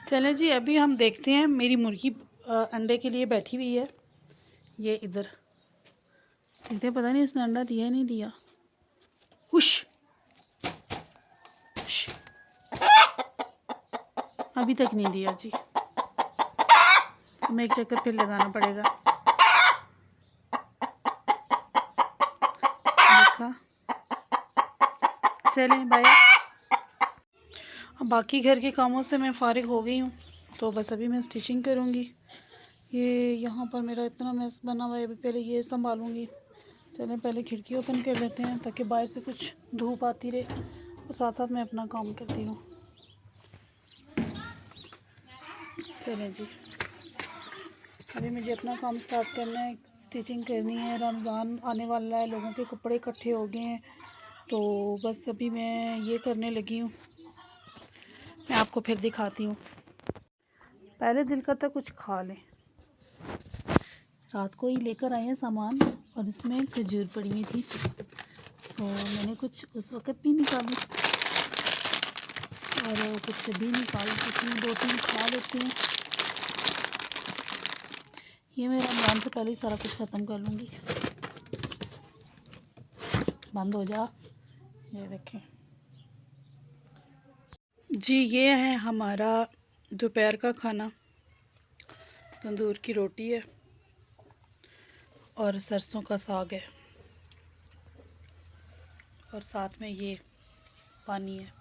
चलें जी, अभी हम देखते हैं। मेरी मुर्गी अंडे के लिए बैठी हुई है। ये इधर देखते हैं, पता नहीं इसने अंडा दिया नहीं दिया। हुश, हुश। अभी तक नहीं दिया जी, हमें एक चक्कर फिर लगाना पड़ेगा। देखा, चलें बाय। अब बाकी घर के कामों से मैं फ़ारिग हो गई हूँ, तो बस अभी मैं स्टिचिंग करूँगी। ये यहाँ पर मेरा इतना मैस बना हुआ है, अभी पहले ये संभालूँगी। चलें पहले खिड़की ओपन कर लेते हैं ताकि बाहर से कुछ धूप आती रहे और साथ साथ मैं अपना काम करती रहूँ। चलें जी, अभी मुझे अपना काम स्टार्ट करना है, स्टिचिंग करनी है। रमज़ान आने वाला है, लोगों के कपड़े इकट्ठे हो गए हैं, तो बस अभी मैं ये करने लगी हूँ। मैं आपको फिर दिखाती हूँ। पहले दिल करता कुछ खा लें। रात को ही लेकर आए हैं सामान और इसमें खजूर पड़ी हुई थी, तो मैंने कुछ उस वक़्त भी निकाली और कुछ भी निकाल कुछ 2-3 खा लेती हूँ। ये मैं रमज़ान से पहले ही सारा कुछ ख़त्म कर लूँगी। बंद हो जा। ये देखें जी, ये है हमारा दोपहर का खाना। तंदूर की रोटी है और सरसों का साग है और साथ में ये पानी है।